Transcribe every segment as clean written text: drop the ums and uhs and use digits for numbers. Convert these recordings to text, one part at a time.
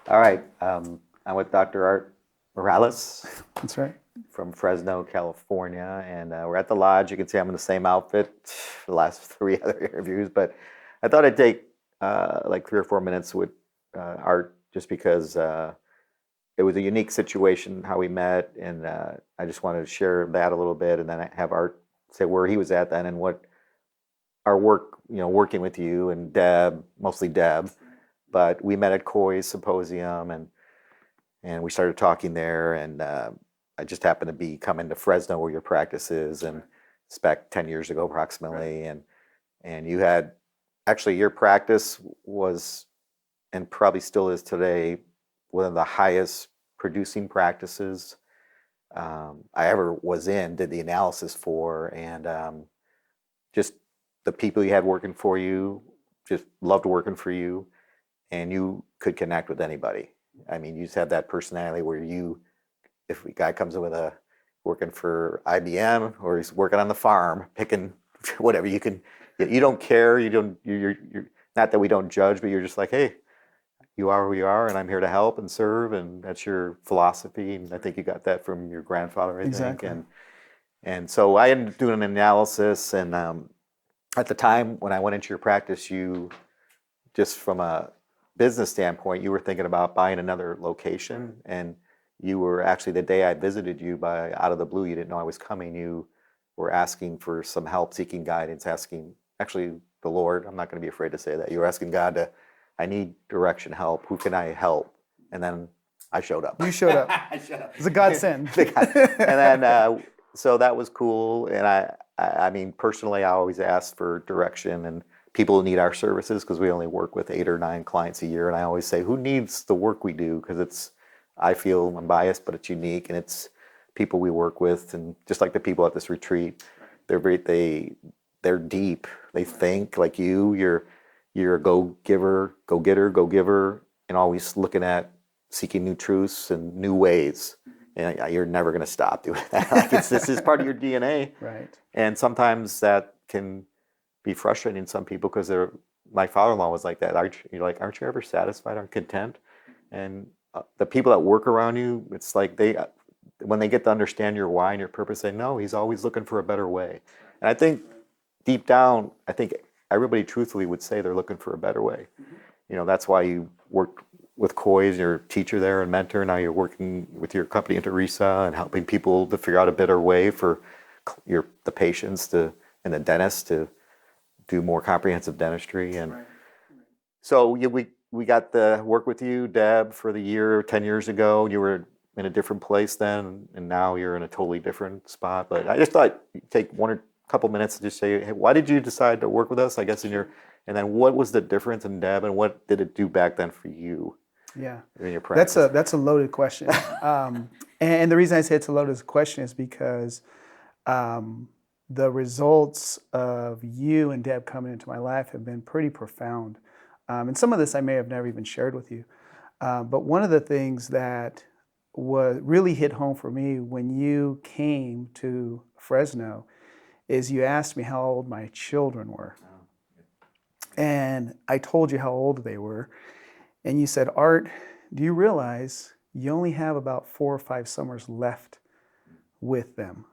All right. I'm with Dr. Art Mirelez That's right. from Fresno, California, and we're at the lodge. You can see I'm in the same outfit the last three other interviews, but I thought I'd take like 3 or 4 minutes with Art just because it was a unique situation how we met, and I just wanted to share that a little bit, and then I have Art say where he was at then and what our work, working with you and Deb, mostly Deb, but we met at Coy's symposium and we started talking there. And I just happened to be coming to Fresno where your practice is, and it's back 10 years ago approximately. And you had actually your practice was and probably still is today one of the highest producing practices I ever was in, did the analysis for, and just the people you had working for you, just loved working for you, and you could connect with anybody. I mean, you just have that personality where if a guy comes in with a working for IBM or he's working on the farm, picking whatever, you don't care. You're not that we don't judge, but you're just like, hey, you are who you are, and I'm here to help and serve, and that's your philosophy. And I think you got that from your grandfather, I think. Exactly. And so I ended up doing an analysis, and at the time when I went into your practice, you just from a business standpoint, you were thinking about buying another location, and you were actually the day I visited you by out of the blue, you didn't know I was coming. You were asking for some help, seeking guidance, asking actually the Lord. I'm not going to be afraid to say that. You were asking God to, I need direction, help. Who can I help? And then I showed up. You showed up. I showed up. It's a godsend. And then so that was cool. And I mean, personally, I always ask for direction and people need our services because we only work with 8 or 9 clients a year. And I always say, who needs the work we do? Because I feel I'm biased, but it's unique, and it's people we work with, and just like the people at this retreat, they're deep. They think like you. You're a go giver, go getter, go giver, and always looking at seeking new truths and new ways. And you're never going to stop doing that. Like this is part of your DNA. Right. And sometimes that can be frustrating to some people because my father-in-law was like that. You're like, aren't you ever satisfied or content? And the people that work around you, it's like when they get to understand your why and your purpose, they know he's always looking for a better way. And I think deep down, I think everybody truthfully would say they're looking for a better way. That's why you worked with Coy as your teacher there and mentor. Now you're working with your company in Teresa and helping people to figure out a better way for the patients and the dentist to do more comprehensive dentistry. And so we got to work with you, Deb, for the year 10 years ago. You were in a different place then, and now you're in a totally different spot. But I just thought you'd take one or couple minutes to just say, hey, why did you decide to work with us? I guess and then what was the difference in Deb, and what did it do back then for you Yeah. in your practice? That's a loaded question. And the reason I say it's a loaded question is because the results of you and Deb coming into my life have been pretty profound. And some of this I may have never even shared with you. But one of the things that really hit home for me when you came to Fresno is you asked me how old my children were. And I told you how old they were. And you said, Art, do you realize you only have about 4 or 5 summers left with them?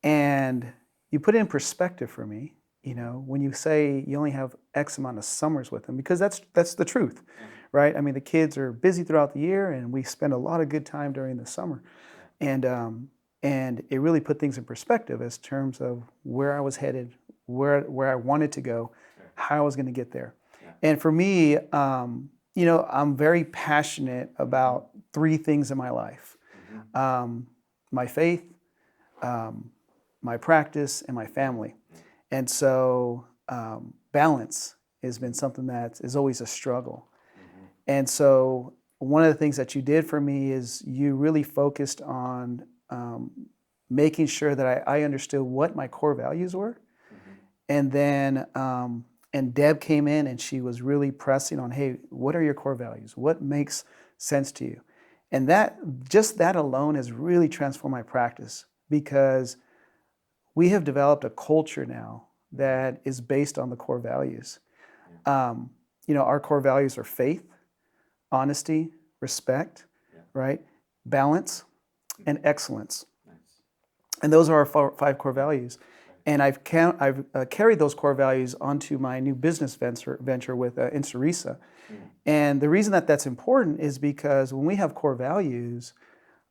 And you put it in perspective for me, when you say you only have X amount of summers with them, because that's the truth, right? I mean, the kids are busy throughout the year, and we spend a lot of good time during the summer. And it really put things in perspective as terms of where I was headed, where I wanted to go, how I was going to get there. And for me, I'm very passionate about 3 things in my life: my faith, my practice, and my family. And so balance has been something that is always a struggle. And so one of the things that you did for me is you really focused on making sure that I understood what my core values were. And then and Deb came in and she was really pressing on, hey, what are your core values? What makes sense to you? And that alone has really transformed my practice, because we have developed a culture now that is based on the core values. Our core values are faith, honesty, respect, right? Balance, and excellence. And those are our 5 core values. And I've carried those core values onto my new business venture with Insurisa. And the reason that that's important is because when we have core values,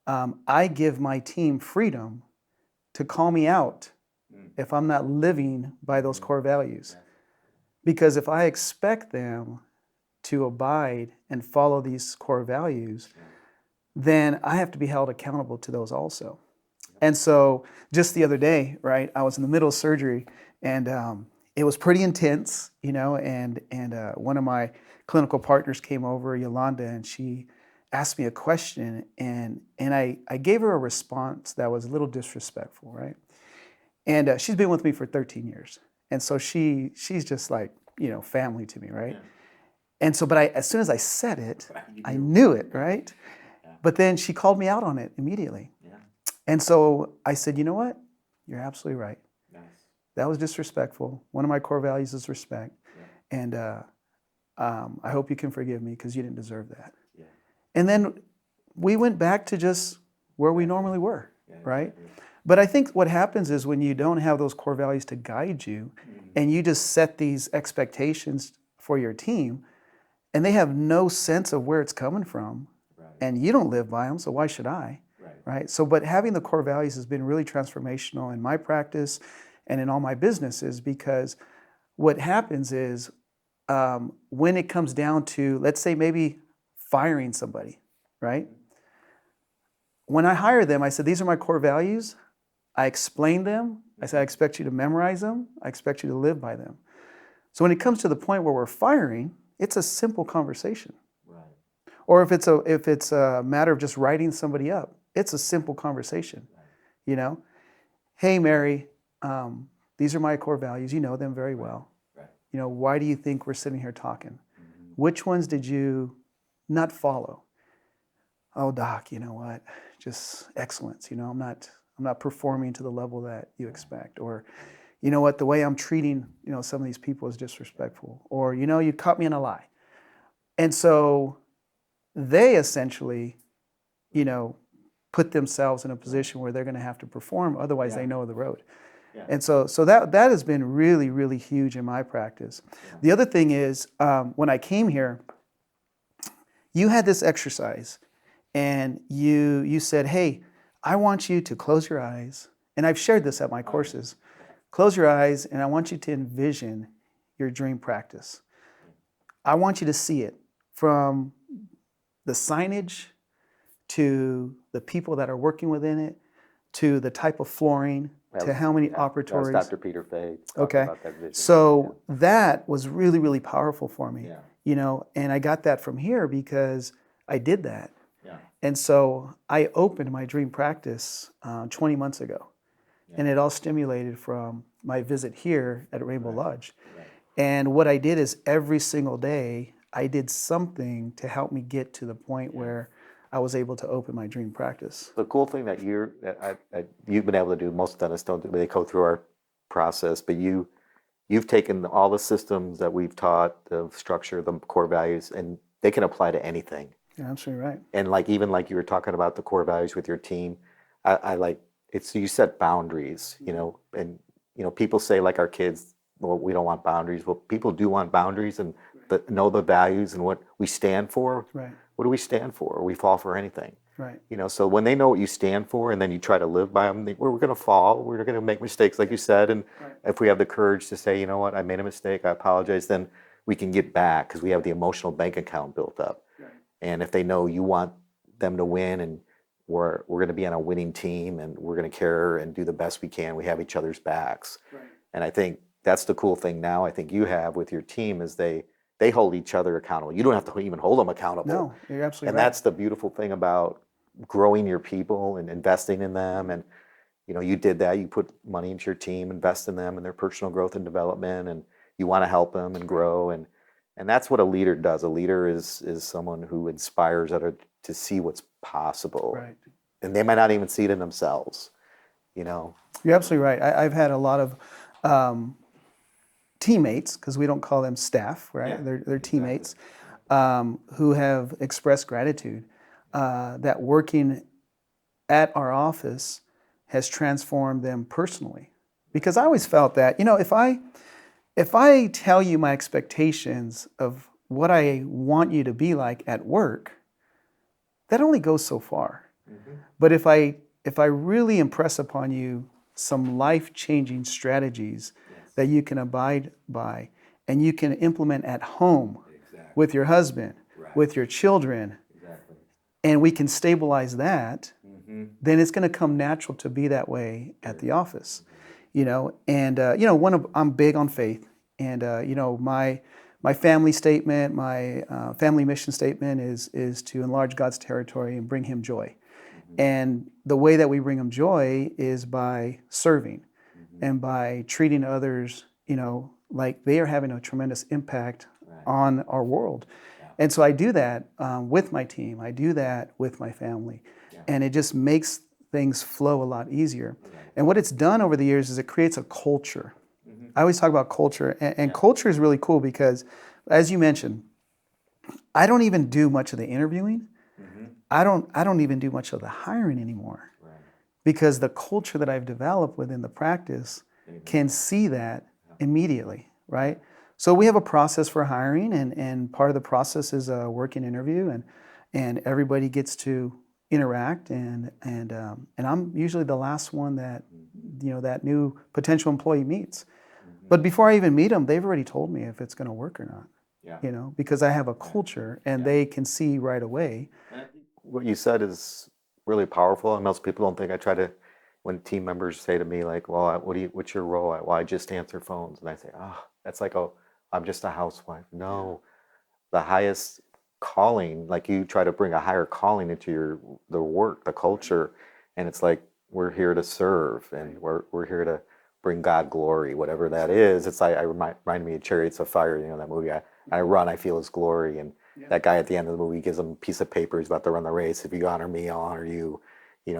I give my team freedom to call me out if I'm not living by those core values. Because if I expect them to abide and follow these core values, then I have to be held accountable to those also. And so just the other day, right, I was in the middle of surgery, and it was pretty intense, you know, and one of my clinical partners came over, Yolanda, and she asked me a question, and I gave her a response that was a little disrespectful, right? And she's been with me for 13 years. And so she's just like, you know, family to me, right? And so, but as soon as I said it, I knew it, right? But then she called me out on it immediately. And so I said, you know what? You're absolutely right. That was disrespectful. One of my core values is respect. And I hope you can forgive me because you didn't deserve that. And then we went back to just where we normally were, right? But I think what happens is when you don't have those core values to guide you, and you just set these expectations for your team, and they have no sense of where it's coming from, and you don't live by them, so why should I? Right? So, but having the core values has been really transformational in my practice and in all my businesses, because what happens is when it comes down to, let's say maybe firing somebody, right? When I hire them, I said, these are my core values. I explained them. I said, I expect you to memorize them. I expect you to live by them. So when it comes to the point where we're firing, it's a simple conversation. Or if it's a matter of just writing somebody up, it's a simple conversation. You know, hey, Mary, these are my core values. You know them very well. You know, why do you think we're sitting here talking? Which ones did you not follow? Oh, Doc, you know what? Just excellence. You know, I'm not performing to the level that you expect. Or, you know what? The way I'm treating, you know, some of these people is disrespectful. Or, you know, you caught me in a lie. And so they essentially, you know, put themselves in a position where they're going to have to perform, otherwise they know the road. And so that has been really, really huge in my practice. The other thing is, when I came here, you had this exercise, and you said, hey, I want you to close your eyes, and I've shared this at my courses. Close your eyes, and I want you to envision your dream practice. I want you to see it from the signage to the people that are working within it, to the type of flooring, to how many operatories. That was Dr. Peter Fay. Okay. About that vision. So that was really, really powerful for me. You know, and I got that from here because I did that. And so I opened my dream practice 20 months ago. And it all stimulated from my visit here at Rainbow Lodge. And what I did is every single day, I did something to help me get to the point where I was able to open my dream practice. The cool thing that you've been able to do, most dentists don't do, they go through our process, but you've taken all the systems that we've taught, the structure, the core values, and they can apply to anything. You're absolutely right. And even like you were talking about the core values with your team, I like it's you set boundaries, you know, and you know people say like our kids, well, we don't want boundaries. Well, people do want boundaries and know the values and what we stand for. Right. What do we stand for? We fall for anything. Right. You know, so when they know what you stand for, and then you try to live by them, we're going to fall. We're going to make mistakes, like you said. And if we have the courage to say, you know what, I made a mistake, I apologize, then we can get back because we have the emotional bank account built up. And if they know you want them to win, and we're going to be on a winning team, and we're going to care and do the best we can, we have each other's backs. And I think that's the cool thing now. I think you have with your team is they hold each other accountable. You don't have to even hold them accountable. No, you're absolutely and right. That's the beautiful thing about growing your people and investing in them. And you know, you did that. You put money into your team, invest in them and their personal growth and development, and you want to help them and grow. And that's what a leader does. A leader is someone who inspires others to see what's possible. Right. And they might not even see it in themselves. You know. You're absolutely right. I've had a lot of teammates, because we don't call them staff, right? They're teammates, who have expressed gratitude that working at our office has transformed them personally. Because I always felt that, if I tell you my expectations of what I want you to be like at work, that only goes so far. But if I really impress upon you some life-changing strategies that you can abide by and you can implement at home with your husband, with your children, and we can stabilize that, then it's going to come natural to be that way at the office. I'm big on faith, and my family statement, my family mission statement is to enlarge God's territory and bring Him joy. And the way that we bring Him joy is by serving and by treating others, like they are having a tremendous impact on our world. And so I do that with my team. I do that with my family. And it just makes things flow a lot easier. And what it's done over the years is it creates a culture. I always talk about culture. And culture is really cool because, as you mentioned, I don't even do much of the interviewing. I don't even do much of the hiring anymore. Because the culture that I've developed within the practice can see that immediately, right? So we have a process for hiring, and part of the process is a working interview, and everybody gets to interact, and I'm usually the last one that that new potential employee meets. But before I even meet them, they've already told me if it's going to work or not. Because I have a culture, and they can see right away. What you said is really powerful, and most people don't think. I try to, when team members say to me like, "Well, what's your role?" Well, I just answer phones, and I say, "Oh, that's like, oh, I'm just a housewife." No, the highest calling, like you try to bring a higher calling into the work, the culture, and it's like we're here to serve, and we're here to bring God glory, whatever that is. It's like, I remind me of Chariots of Fire, that movie. I run, I feel His glory, and that guy at the end of the movie gives him a piece of paper. He's about to run the race. If you honor me, I'll honor you. You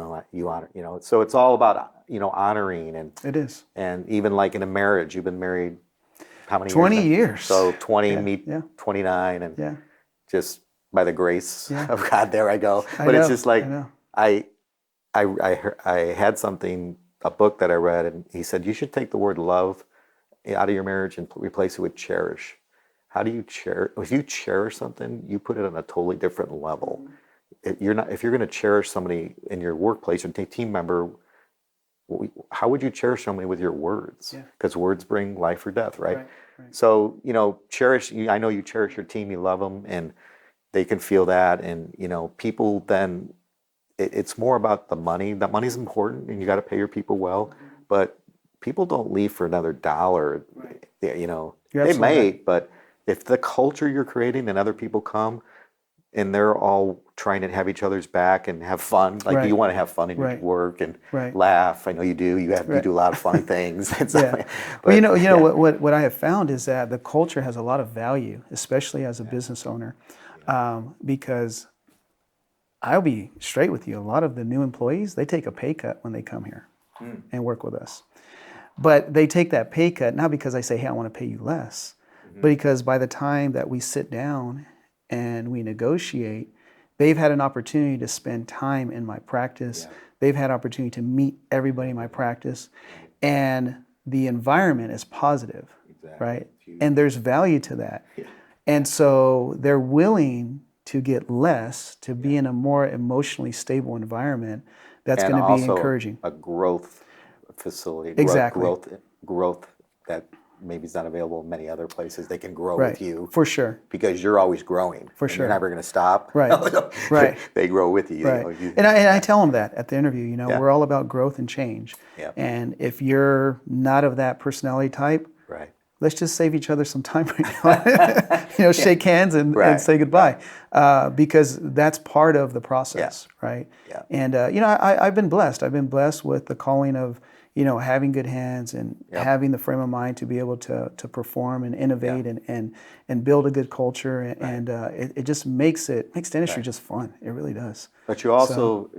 honor. So it's all about honoring, and It is. And even like in a marriage, you've been married how many 20 years? years. So 20, me 29, and just by the grace of God, there I go. But it's just like I had a book that I read, and he said you should take the word love out of your marriage and replace it with cherish. How do you cherish? If you cherish something, you put it on a totally different level. If you're going to cherish somebody in your workplace or team member, how would you cherish somebody with your words? Because words bring life or death, right? So cherish. I know you cherish your team. You love them, and they can feel that. And people then. It's more about the money. That money's important, and you got to pay your people well. But people don't leave for another dollar. They may, but if the culture you're creating and other people come and they're all trying to have each other's back and have fun, like you want to have fun in your work and laugh. I know you do. You do a lot of funny things. But, what I have found is that the culture has a lot of value, especially as a business owner, because I'll be straight with you. A lot of the new employees, they take a pay cut when they come here and work with us. But they take that pay cut not because I say, hey, I want to pay you less, but because by the time that we sit down and we negotiate, they've had an opportunity to spend time in my practice. They've had opportunity to meet everybody in my practice. And the environment is positive, right? And there's value to that. And so they're willing to get less to be in a more emotionally stable environment that's going to be encouraging. A growth facility. Exactly. Growth that maybe is not available in many other places. They can grow with you. For sure. Because you're always growing. For sure. You're never going to stop. Right. They grow with you. And I tell them that at the interview, we're all about growth and change. And if you're not of that personality type, let's just save each other some time right now. Shake hands and say goodbye, because that's part of the process, right? And I've been blessed. I've been blessed with the calling of having good hands and having the frame of mind to be able to perform and innovate and build a good culture, and it just makes the industry just fun. It really does. But you also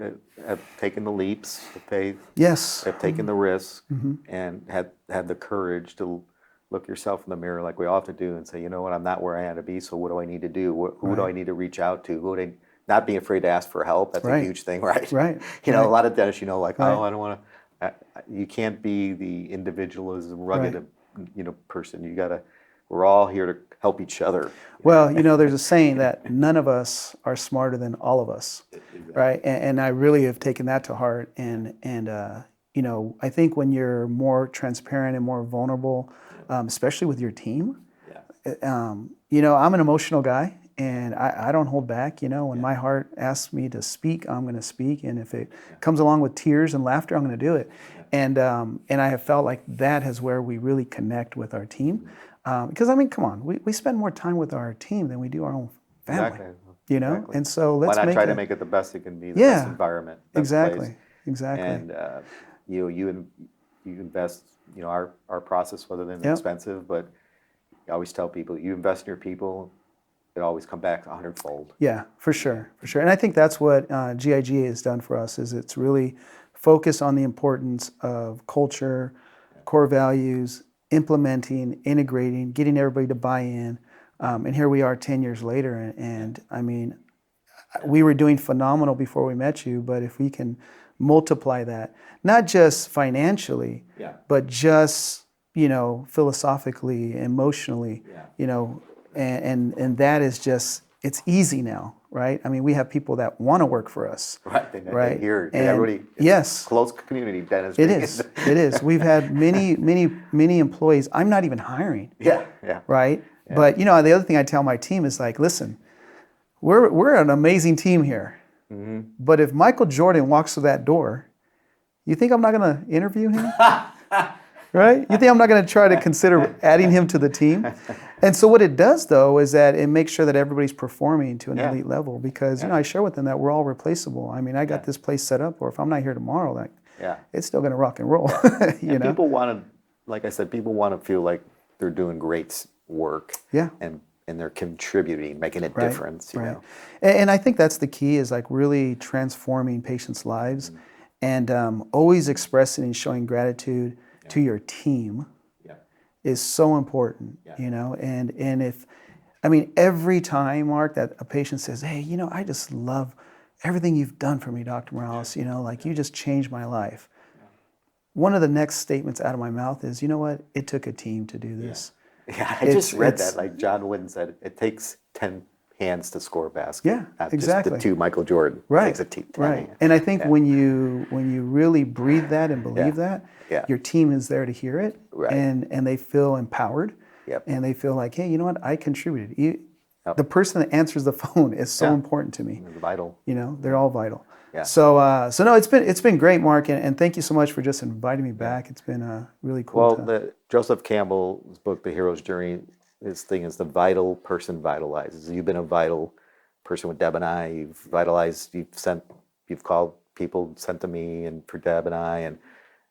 have taken the leaps of faith. Yes. Have taken the risk and had the courage to look yourself in the mirror like we all have to do and say, you know what, I'm not where I had to be, so what do I need to do? Who do I need to reach out to? Not being afraid to ask for help. That's a huge thing, right? Right. You know, a lot of dentists, like, oh, I don't want to. You can't be the individualism, rugged, person. We're all here to help each other. Well, there's a saying that none of us are smarter than all of us, right? And I really have taken that to heart. And I think when you're more transparent and more vulnerable, especially with your team, I'm an emotional guy. And I don't hold back, when my heart asks me to speak, I'm going to speak. And if it comes along with tears and laughter, I'm going to do it. And I have felt like that is where we really connect with our team. Because, come on, we spend more time with our team than we do our own family, Exactly. And so let's why not try to make it the best it can be, the best environment. Exactly. And you invest, our process, whether it's expensive, but I always tell people, you invest in your people, it always come back 100-fold. Yeah, for sure. And I think that's what GIGA has done for us, is it's really focused on the importance of culture, core values, implementing, integrating, getting everybody to buy in. And here we are 10 years later. And we were doing phenomenal before we met you, but if we can multiply that, not just financially, but just, philosophically, emotionally, and that is just, it's easy now, right? We have people that want to work for us. Right. They hear everybody. Close community dentistry. It is. We've had many employees. I'm not even hiring. Yeah. Right. Yeah. But the other thing I tell my team is like, listen, we're an amazing team here. Mm-hmm. But if Michael Jordan walks through that door, you think I'm not going to interview him? Right? You think I'm not going to try to consider adding him to the team? And so what it does, though, is that it makes sure that everybody's performing to an elite level, because I share with them that we're all replaceable. I got this place set up, or if I'm not here tomorrow, it's still going to rock and roll. People want to, like I said, people want to feel like they're doing great work. Yeah. And they're contributing, making a difference. You know. And I think that's the key, is like really transforming patients' lives, and always expressing and showing gratitude to your team is so important, and if, every time, Mark, that a patient says, hey, I just love everything you've done for me, Dr. Mirelez, you just changed my life. One of the next statements out of my mouth is, you know what, it took a team to do this. Yeah, I just read that, like John Wooden said, it takes 10 hands to score a basket. Yeah, not exactly. Just the 2 Michael Jordan. Right. It takes a team. Right. And I think when you really breathe that and believe that, your team is there to hear it, and they feel empowered, and they feel like, hey, you know what, I contributed. The person that answers the phone is so important to me. It's vital. They're all vital. Yeah. So no, it's been great, Mark, and thank you so much for just inviting me back. It's been really cool. Well, Joseph Campbell's book, The Hero's Journey, his thing is the vital person vitalizes. You've been a vital person with Deb and I. You've vitalized. You've called people, sent to me, and for Deb and I, and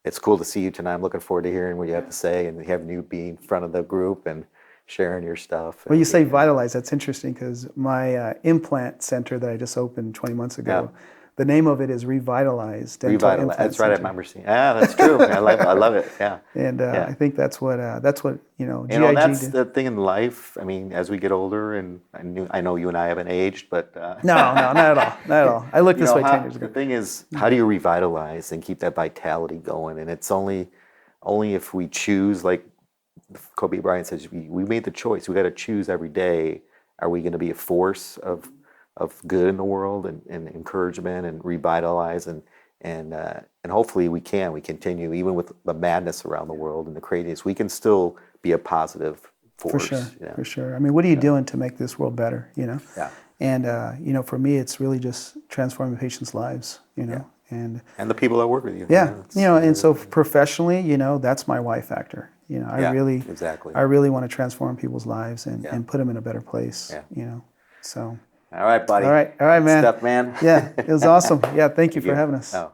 it's cool to see you tonight. I'm looking forward to hearing what you have to say, and having you be in front of the group and sharing your stuff. Well, you say vitalize. That's interesting, because my implant center that I just opened 20 months ago, the name of it is Revitalize Dental Implant That's right. Center. I remember seeing. Yeah, that's true. I love it. Yeah. And I think that's what GIG that's did. the thing in life. As we get older, and I know you and I haven't aged, but no, not at all. Not at all. I looked this way 10 years ago. The thing is, how do you revitalize and keep that vitality going? And it's only if we choose, like Kobe Bryant says, we made the choice. We got to choose every day. Are we going to be a force of good in the world, and encouragement, and revitalize, and hopefully we continue, even with the madness around the world and the craziness, we can still be a positive force. For sure. What are you doing to make this world better? Yeah. And for me, it's really just transforming patients' lives. And the people that work with you. And so professionally, that's my why factor. I really want to transform people's lives and put them in a better place. So. All right, buddy. All right, man. Good stuff, man. Yeah, it was awesome. Yeah, thank you for having us. Oh.